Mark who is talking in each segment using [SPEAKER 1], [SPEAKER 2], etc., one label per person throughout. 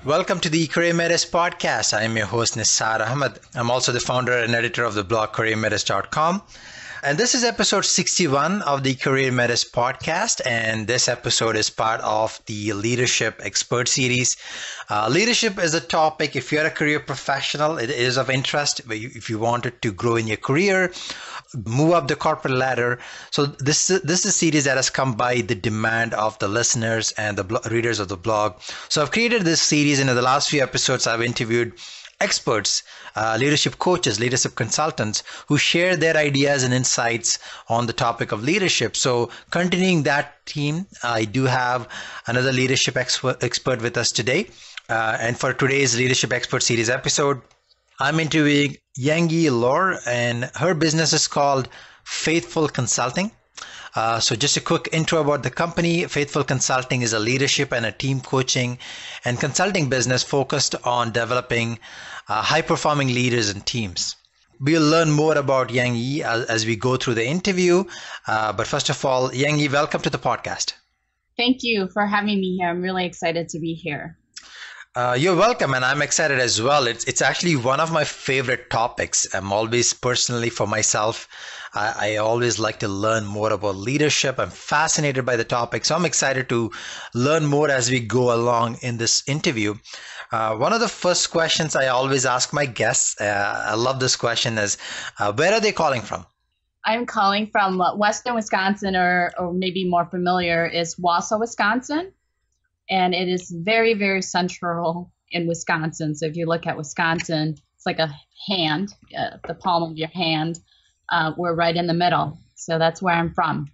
[SPEAKER 1] Welcome to the CareerMetis Podcast. I am your host, Nisar Ahmed. I'm also the founder and editor of the blog CareerMetis.com. And this is episode 61 of the CareerMetis Podcast. And this episode is part of the Leadership Expert Series. Leadership is a topic, if you're a career professional, it is of interest. If you wanted to grow in your career, move up the corporate ladder. So this is a series that has come by the demand of the listeners and the readers of the blog. So I've created this series, and in the last few episodes, I've interviewed experts, leadership coaches, leadership consultants who share their ideas and insights on the topic of leadership. So continuing that theme, I do have another leadership expert with us today. And for today's Leadership Expert Series episode, I'm interviewing Yengyee Lor, and her business is called Faithful Consulting. So just a quick intro about the company. Faithful Consulting is a leadership and a team coaching and consulting business focused on developing high-performing leaders and teams. We'll learn more about Yengyee as we go through the interview. But first of all, Yengyee, welcome to the podcast.
[SPEAKER 2] Thank you for having me here. I'm really excited to be here.
[SPEAKER 1] You're welcome, and I'm excited as well. It's actually one of my favorite topics. I'm always personally, for myself, I always like to learn more about leadership. I'm fascinated by the topic, so I'm excited to learn more as we go along in this interview. One of the first questions I always ask my guests, I love this question, is where are they calling from?
[SPEAKER 2] I'm calling from Western Wisconsin, or maybe more familiar is Wausau, Wisconsin. And it is very, very central in Wisconsin. So if you look at Wisconsin, it's like a hand, the palm of your hand. We're right in the middle. So that's where I'm from.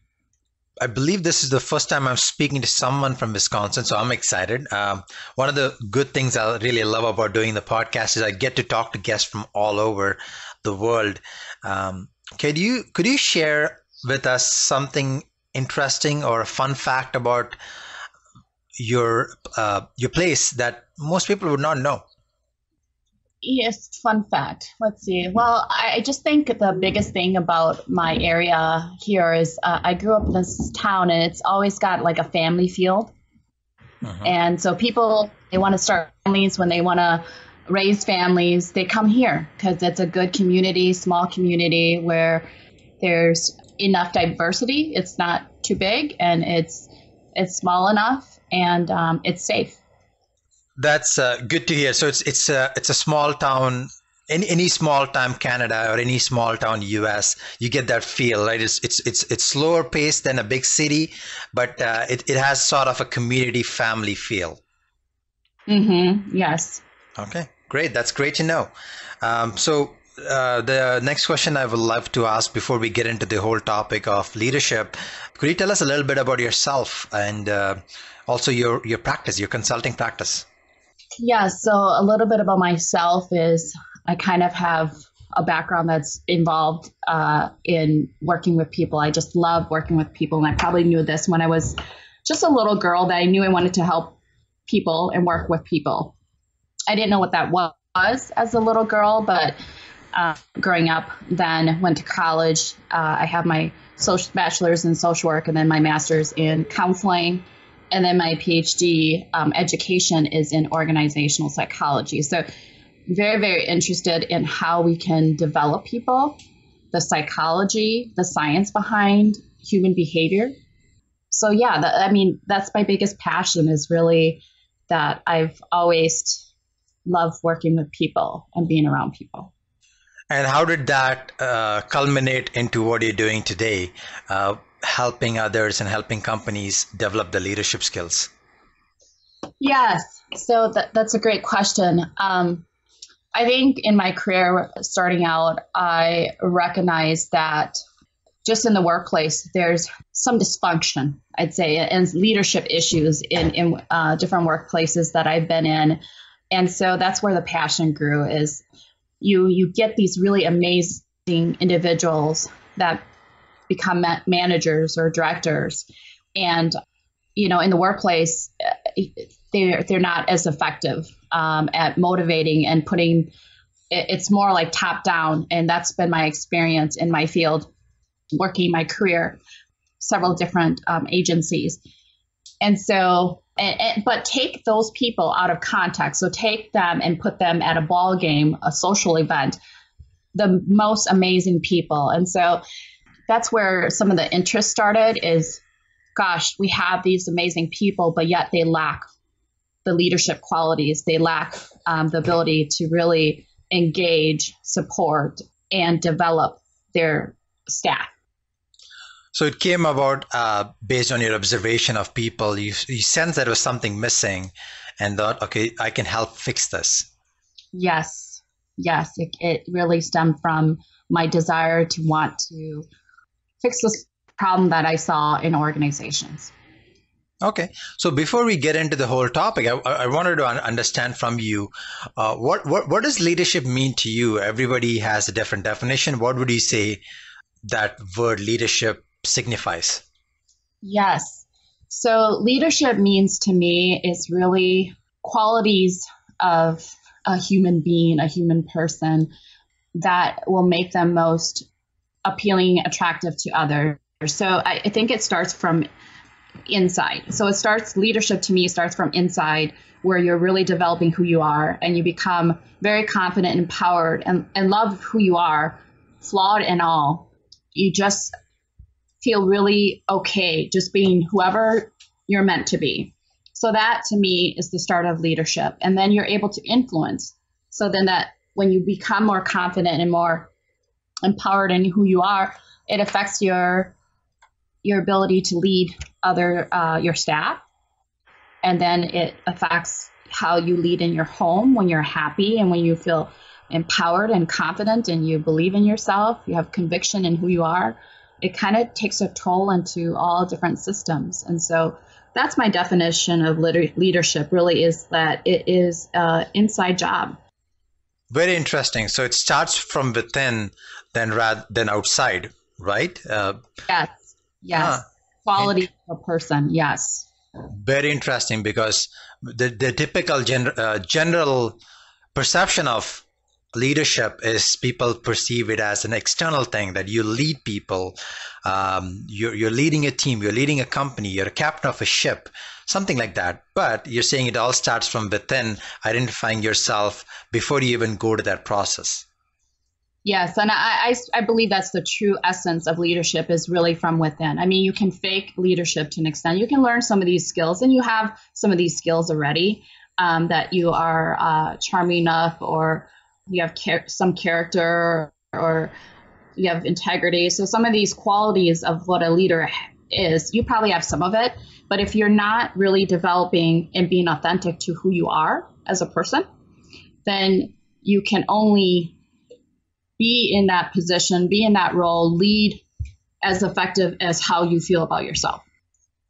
[SPEAKER 1] I believe this is the first time I'm speaking to someone from Wisconsin, so I'm excited. One of the good things I really love about doing the podcast is I get to talk to guests from all over the world. Could you share with us something interesting or a fun fact about your place that most people would not know?
[SPEAKER 2] Yes, fun fact. Let's see. Well, I just think the biggest thing about my area here is I grew up in this town, and it's always got like a family feel. Uh-huh. And so people, they want to start families, when they want to raise families, they come here because it's a good community, small community where there's enough diversity. It's not too big, and it's small enough, and it's safe.
[SPEAKER 1] That's good to hear. So it's a small town. Any small town Canada or any small town US, you get that feel, right? It's slower paced than a big city, but it has sort of a community family feel.
[SPEAKER 2] Mm-hmm. Yes.
[SPEAKER 1] Okay, great. That's great to know. So the next question I would love to ask before we get into the whole topic of leadership, could you tell us a little bit about yourself and also your practice, your consulting practice?
[SPEAKER 2] Yeah, so a little bit about myself is I kind of have a background that's involved in working with people. I just love working with people, and I probably knew this when I was just a little girl, that I knew I wanted to help people and work with people. I didn't know what that was as a little girl, but growing up, then went to college. I have my bachelor's in social work and then my master's in counseling. And then my Ph.D. Education is in organizational psychology. So very, very interested in how we can develop people, the psychology, the science behind human behavior. So yeah, that's my biggest passion, is really that I've always loved working with people and being around people.
[SPEAKER 1] And how did that culminate into what you're doing today, helping others and helping companies develop the leadership skills?
[SPEAKER 2] Yes, so that's a great question. I think in my career starting out, I recognized that just in the workplace, there's some dysfunction, I'd say, and leadership issues in different workplaces that I've been in. And so that's where the passion grew, is you get these really amazing individuals that become managers or directors, and in the workplace, they're not as effective at motivating and putting. It's more like top down, and that's been my experience in my field, working my career, several different agencies. And so, but take those people out of context. So take them and put them at a ball game, a social event, the most amazing people. And so that's where some of the interest started is, gosh, we have these amazing people, but yet they lack the leadership qualities. They lack the ability to really engage, support, and develop their staff.
[SPEAKER 1] So it came about based on your observation of people. You sensed that there was something missing and thought, okay, I can help fix this.
[SPEAKER 2] Yes. It really stemmed from my desire to want to fix this problem that I saw in organizations.
[SPEAKER 1] Okay. So before we get into the whole topic, I wanted to understand from you, what does leadership mean to you? Everybody has a different definition. What would you say that word leadership signifies?
[SPEAKER 2] Yes. So leadership means to me is really qualities of a human being, a human person that will make them most appealing, attractive to others. So I think it starts from inside. So leadership to me starts from inside, where you're really developing who you are and you become very confident, empowered, and love who you are, flawed and all. You just feel really okay just being whoever you're meant to be. So that to me is the start of leadership. And then you're able to influence. So then that when you become more confident and more empowered in who you are, it affects your ability to lead your staff. And then it affects how you lead in your home when you're happy and when you feel empowered and confident and you believe in yourself, you have conviction in who you are. It kind of takes a toll into all different systems. And so that's my definition of leadership, really, is that it is an inside job.
[SPEAKER 1] Very interesting. So it starts from within rather than outside, right?
[SPEAKER 2] Yes. Quality of a person. Yes.
[SPEAKER 1] Very interesting, because the typical general perception of leadership is people perceive it as an external thing, that you lead people, you're leading a team, you're leading a company, you're a captain of a ship, something like that. But you're saying it all starts from within, identifying yourself before you even go to that process.
[SPEAKER 2] Yes, and I believe that's the true essence of leadership, is really from within. I mean, you can fake leadership to an extent. You can learn some of these skills, and you have some of these skills already, that you are charming enough, or you have some character, or you have integrity. So some of these qualities of what a leader is, you probably have some of it. But if you're not really developing and being authentic to who you are as a person, then you can only be in that position, be in that role, lead as effective as how you feel about yourself.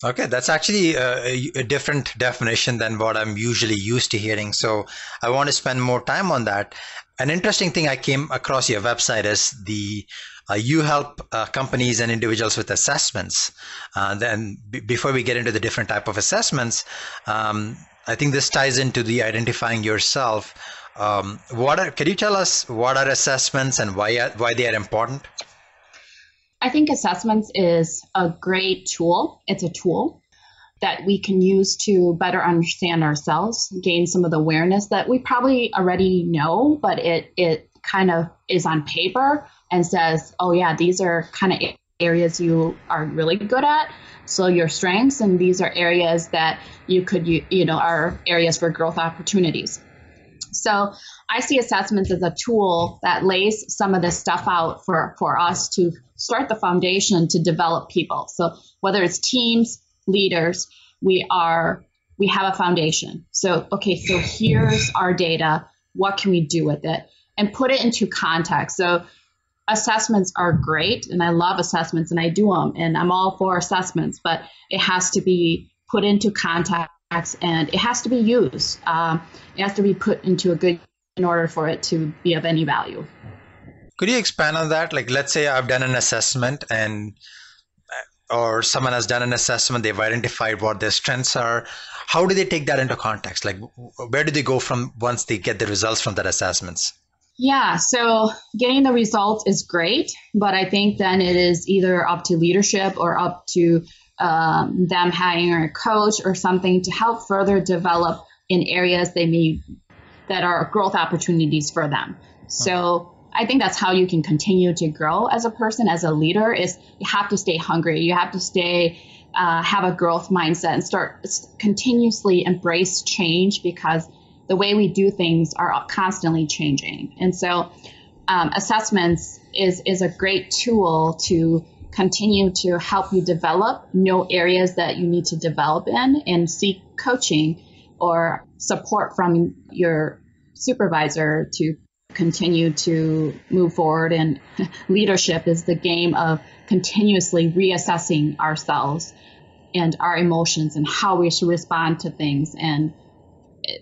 [SPEAKER 1] Okay, that's actually a different definition than what I'm usually used to hearing. So I want to spend more time on that. An interesting thing I came across your website is you help companies and individuals with assessments. Then before we get into the different type of assessments, I think this ties into the identifying yourself. Can you tell us what are assessments and why they are important?
[SPEAKER 2] I think assessments is a great tool. It's a tool that we can use to better understand ourselves, gain some of the awareness that we probably already know, but it kind of is on paper and says, oh yeah, these are kind of areas you are really good at. So your strengths, and these are areas that you could, are areas for growth opportunities. So I see assessments as a tool that lays some of this stuff out for us to start the foundation to develop people. So whether it's teams, leaders, we have a foundation. So, okay, so here's our data. What can we do with it? And put it into context. So assessments are great, and I love assessments, and I do them, and I'm all for assessments, but it has to be put into context, and it has to be used. It has to be put into a good in order for it to be of any value.
[SPEAKER 1] Could you expand on that? Like, let's say I've done an assessment or someone has done an assessment, they've identified what their strengths are. How do they take that into context? Like, where do they go from once they get the results from that assessments?
[SPEAKER 2] Yeah, so getting the results is great, but I think then it is either up to leadership or up to them hiring a coach or something to help further develop in areas they need that are growth opportunities for them. So I think that's how you can continue to grow as a person, as a leader, is you have to stay hungry. You have to have a growth mindset and start continuously embrace change, because the way we do things are constantly changing. And so assessments is a great tool to continue to help you develop, know areas that you need to develop in, and seek coaching or support from your supervisor to continue to move forward. And leadership is the game of continuously reassessing ourselves and our emotions and how we should respond to things. And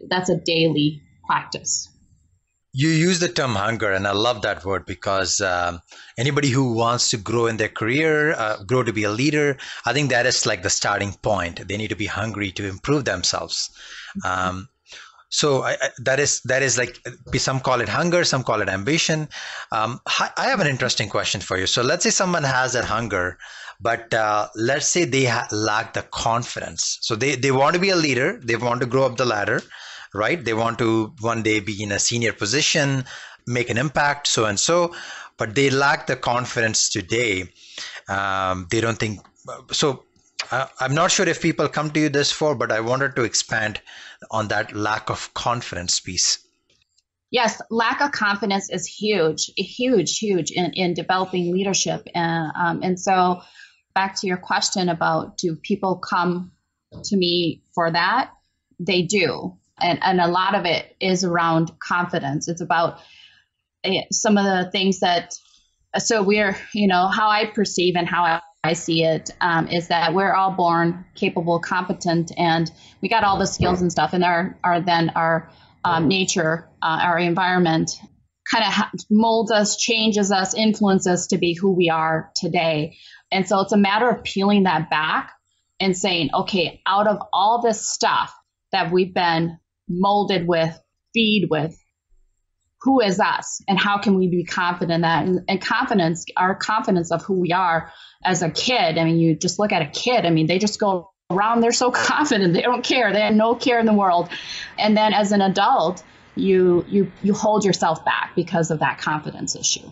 [SPEAKER 2] that's a daily practice.
[SPEAKER 1] You use the term hunger, and I love that word, because anybody who wants to grow in their career, grow to be a leader, I think that is like the starting point. They need to be hungry to improve themselves. So that is like, some call it hunger, some call it ambition. I have an interesting question for you. So let's say someone has that hunger, but let's say they lack the confidence. So they want to be a leader, they want to grow up the ladder, right? They want to one day be in a senior position, make an impact, so and so, but they lack the confidence today. They don't think so. I'm not sure if people come to you this for, but I wanted to expand on that lack of confidence piece.
[SPEAKER 2] Yes, lack of confidence is huge in developing leadership. And so back to your question about, do people come to me for that? They do. And a lot of it is around confidence. It's about some of the things so we're, how I perceive and how I see it is that we're all born capable, competent, and we got all the skills and stuff. And our nature, our environment kind of molds us, changes us, influences us to be who we are today. And so it's a matter of peeling that back and saying, okay, out of all this stuff that we've been molded with, feed with, who is us, and how can we be confident in that? And confidence, our confidence of who we are as a kid. I mean, you just look at a kid. I mean, they just go around. They're so confident. They don't care. They have no care in the world. And then as an adult, you hold yourself back because of that confidence issue.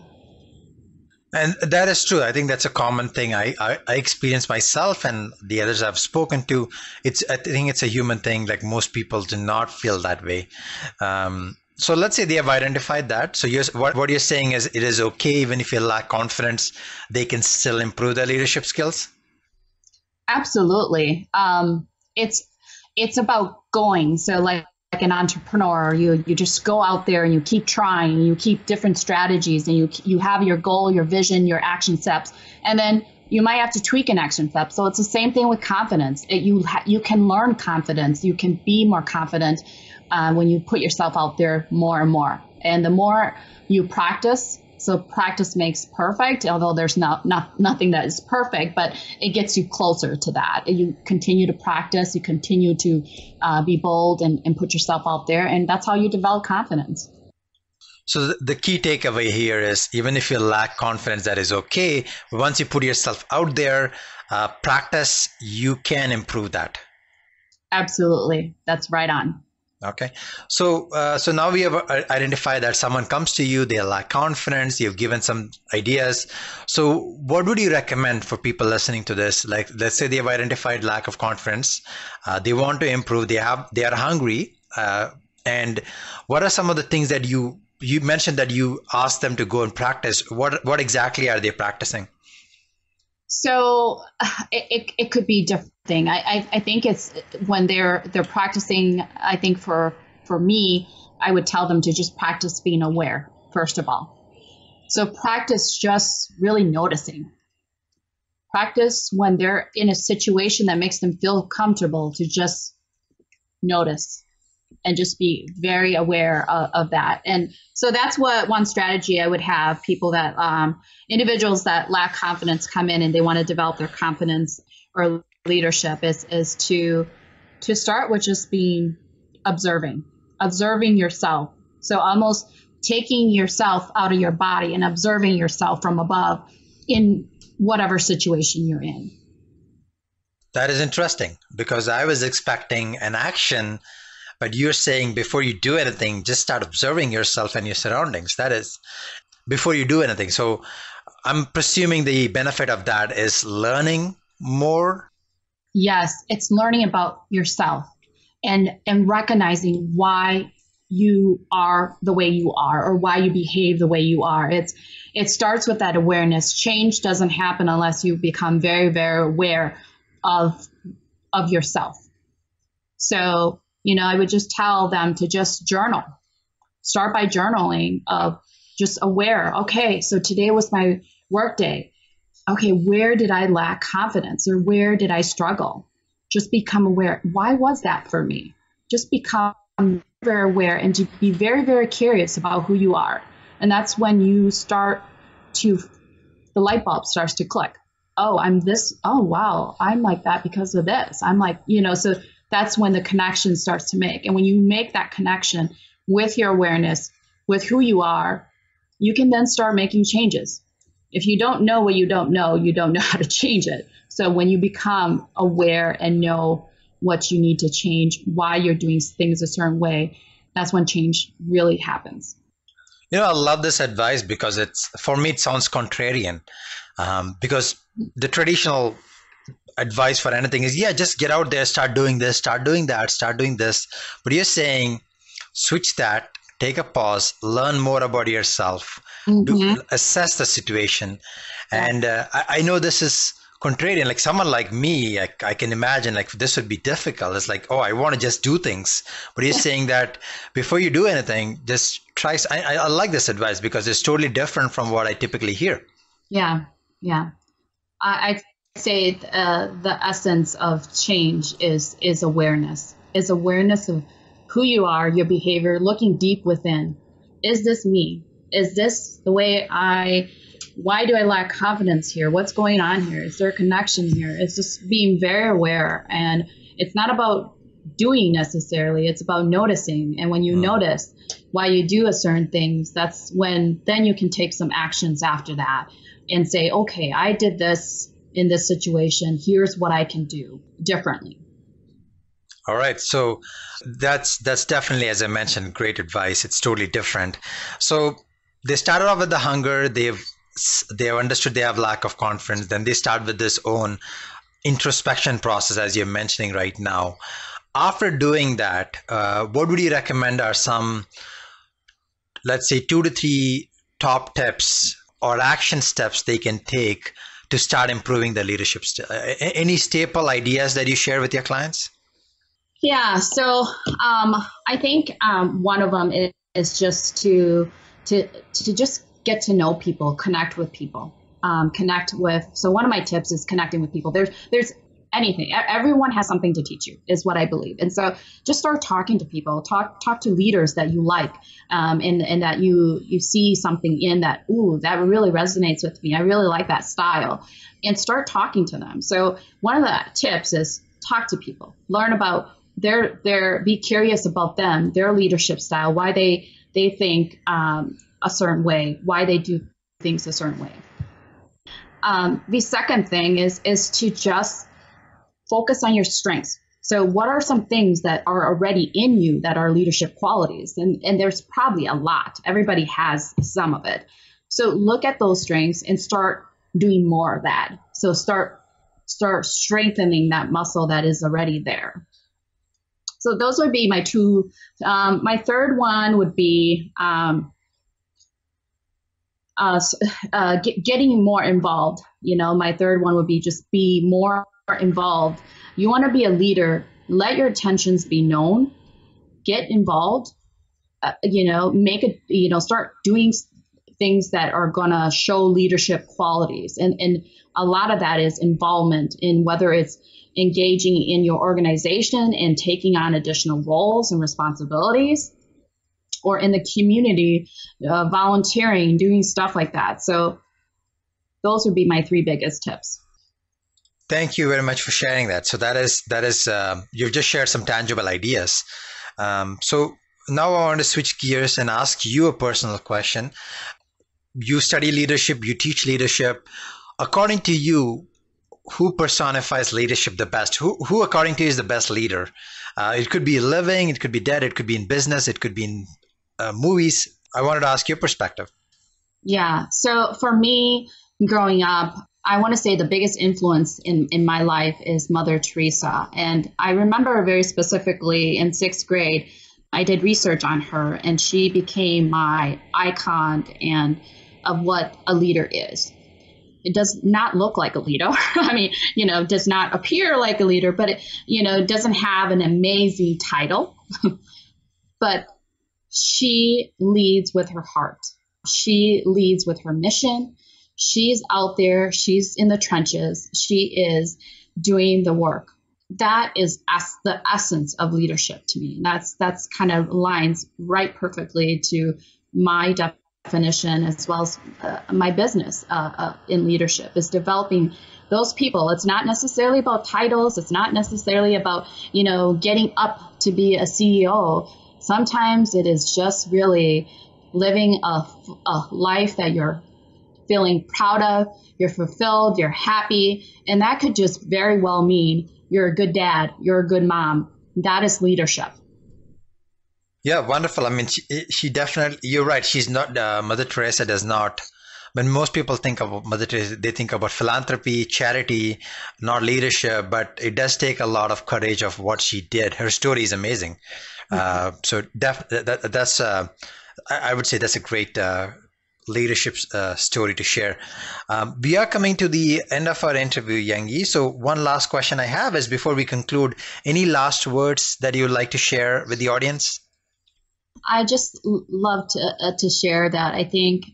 [SPEAKER 1] And that is true. I think that's a common thing I experience myself and the others I've spoken to. I think it's a human thing. Like, most people do not feel that way. So let's say they have identified that. So what you're saying is, it is okay, even if you lack confidence, they can still improve their leadership skills?
[SPEAKER 2] Absolutely. It's about going. So like an entrepreneur, you just go out there and you keep trying, and you keep different strategies, and you have your goal, your vision, your action steps, and then you might have to tweak an action step. So it's the same thing with confidence. You can learn confidence. You can be more confident when you put yourself out there more and more. And the more you practice, so practice makes perfect, although there's nothing that is perfect, but it gets you closer to that. You continue to practice, you continue to be bold and put yourself out there, and that's how you develop confidence.
[SPEAKER 1] So the key takeaway here is, even if you lack confidence, that is okay. But once you put yourself out there, practice, you can improve that.
[SPEAKER 2] Absolutely. That's right on.
[SPEAKER 1] Okay. So now we have identified that someone comes to you, they lack confidence, you've given some ideas. So what would you recommend for people listening to this? Like, let's say they have identified lack of confidence, they want to improve, they are hungry. And what are some of the things that you mentioned that you asked them to go and practice? What exactly are they practicing?
[SPEAKER 2] So it could be different thing. I think it's when they're practicing. I think for me, I would tell them to just practice being aware, first of all. So practice just really noticing. Practice when they're in a situation that makes them feel comfortable to just notice and just be very aware of that. And so that's what one strategy I would have people that individuals that lack confidence come in and they want to develop their confidence or leadership is to start with just being observing yourself. So almost taking yourself out of your body and observing yourself from above in whatever situation you're in.
[SPEAKER 1] That is interesting, because I was expecting an action, but you're saying before you do anything, just start observing yourself and your surroundings. That is before you do anything. So I'm presuming the benefit of that is learning more.
[SPEAKER 2] Yes, it's learning about yourself and recognizing why you are the way you are or why you behave the way you are. It starts with that awareness. Change doesn't happen unless you become very, very aware of yourself. So, I would just tell them to just journal. Start by journaling of just aware. Okay, so today was my work day. Okay, where did I lack confidence or where did I struggle? Just become aware. Why was that for me? Just become very aware and to be very, very curious about who you are. And that's when you start the light bulb starts to click. Oh, I'm this. Oh, wow. I'm like that because of this. I'm like, so that's when the connection starts to make. And when you make that connection with your awareness, with who you are, you can then start making changes. If you don't know what you don't know how to change it. So when you become aware and know what you need to change, why you're doing things a certain way, that's when change really happens.
[SPEAKER 1] I love this advice because for me, it sounds contrarian. Because the traditional advice for anything is, just get out there, start doing this, start doing that, start doing this. But you're saying, switch that, take a pause, learn more about yourself, assess the situation. And I know this is contrarian, like someone like me, I can imagine like this would be difficult. It's like, I want to just do things. But you're saying that before you do anything, just try. I like this advice because it's totally different from what I typically hear.
[SPEAKER 2] Yeah. I say the essence of change is awareness. Is awareness of who you are, your behavior, looking deep within. Is this me? Is this the way why do I lack confidence here? What's going on here? Is there a connection here? It's just being very aware. And it's not about doing necessarily. It's about noticing. And when you notice why you do a certain things, that's when then you can take some actions after that and say, okay, I did this in this situation. Here's what I can do differently.
[SPEAKER 1] All right. So that's definitely, as I mentioned, great advice. It's totally different. So they started off with the hunger. They've understood they have lack of confidence. Then they start with this own introspection process, as you're mentioning right now. After doing that, what would you recommend are some, let's say, 2 to 3 top tips or action steps they can take to start improving their leadership? Any staple ideas that you share with your clients?
[SPEAKER 2] Yeah. So I think one of them is just to just get to know people, connect with people, So one of my tips is connecting with people. There's anything. Everyone has something to teach you, is what I believe. And so just start talking to people, talk to leaders that you like, and that you see something in that, that really resonates with me. I really like that style, and start talking to them. So one of the tips is talk to people, learn about be curious about them, their leadership style, why they think a certain way, why they do things a certain way. The second thing is to just focus on your strengths. So what are some things that are already in you that are leadership qualities? And there's probably a lot. Everybody has some of it. So look at those strengths and start doing more of that. So start strengthening that muscle that is already there. So those would be my two. My third one would be getting more involved. My third one would be just be more involved. You want to be a leader, let your intentions be known, get involved, start doing things that are going to show leadership qualities. And a lot of that is involvement in whether it's engaging in your organization and taking on additional roles and responsibilities, or in the community, volunteering, doing stuff like that. So those would be my 3 biggest tips.
[SPEAKER 1] Thank you very much for sharing that. So that is you've just shared some tangible ideas. So now I want to switch gears and ask you a personal question. You study leadership, you teach leadership. According to you, who personifies leadership the best? Who according to you is the best leader? It could be living, it could be dead, it could be in business, it could be in movies. I wanted to ask your perspective.
[SPEAKER 2] Yeah. So for me, growing up, I want to say the biggest influence in my life is Mother Teresa. And I remember very specifically in 6th grade, I did research on her, and she became my icon and of what a leader is. It does not look like a leader. I mean, does not appear like a leader, but it doesn't have an amazing title. But she leads with her heart. She leads with her mission. She's out there. She's in the trenches. She is doing the work. That is the essence of leadership to me. That's kind of aligns right perfectly to my definition, as well as my business in leadership, is developing those people. It's not necessarily about titles. It's not necessarily about, getting up to be a CEO. Sometimes it is just really living a life that you're feeling proud of, you're fulfilled, you're happy. And that could just very well mean you're a good dad, you're a good mom. That is leadership.
[SPEAKER 1] Yeah, wonderful. I mean, she definitely, you're right. She's not, Mother Teresa does not, when most people think of Mother Teresa, they think about philanthropy, charity, not leadership, but it does take a lot of courage of what she did. Her story is amazing. So that's, I would say that's a great leadership story to share. We are coming to the end of our interview, Yengyee. So one last question I have is, before we conclude, any last words that you would like to share with the audience?
[SPEAKER 2] I just love to share that I think,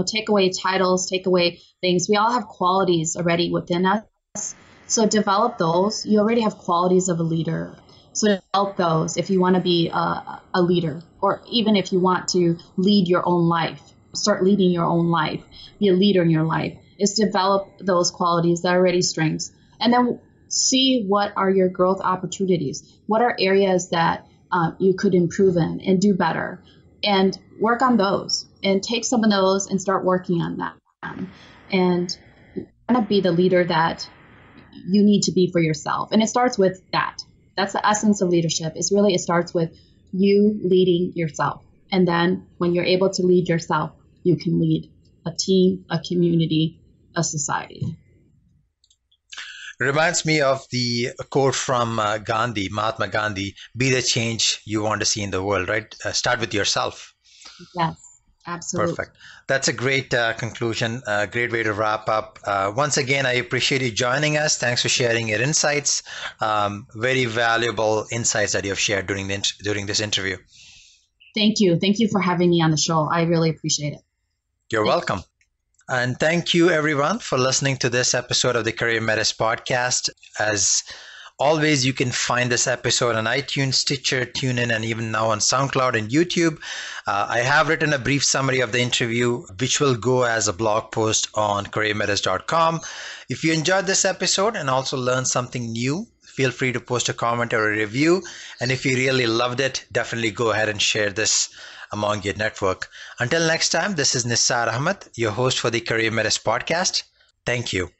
[SPEAKER 2] take away titles, take away things. We all have qualities already within us. So develop those. You already have qualities of a leader. So develop those if you want to be a leader, or even if you want to lead your own life, start leading your own life, be a leader in your life, is develop those qualities that are already strengths. And then see what are your growth opportunities. What are areas that you could improve in and do better, and work on those, and take some of those and start working on that, and kind of be the leader that you need to be for yourself. And it starts with that. That's the essence of leadership. It starts with you leading yourself. And then when you're able to lead yourself, you can lead a team, a community, a society.
[SPEAKER 1] Reminds me of the quote from Mahatma Gandhi, be the change you want to see in the world, right? Start with yourself.
[SPEAKER 2] Yes, absolutely.
[SPEAKER 1] Perfect. That's a great conclusion, a great way to wrap up. Once again, I appreciate you joining us. Thanks for sharing your insights. Very valuable insights that you have shared during this interview.
[SPEAKER 2] Thank you. Thank you for having me on the show. I really appreciate it.
[SPEAKER 1] You're welcome. And thank you, everyone, for listening to this episode of the CareerMetis Podcast. As always, you can find this episode on iTunes, Stitcher, TuneIn, and even now on SoundCloud and YouTube. I have written a brief summary of the interview, which will go as a blog post on CareerMetis.com. If you enjoyed this episode and also learned something new, feel free to post a comment or a review. And if you really loved it, definitely go ahead and share this among your network. Until next time, this is Nisar Ahmed, your host for the CareerMetis Podcast. Thank you.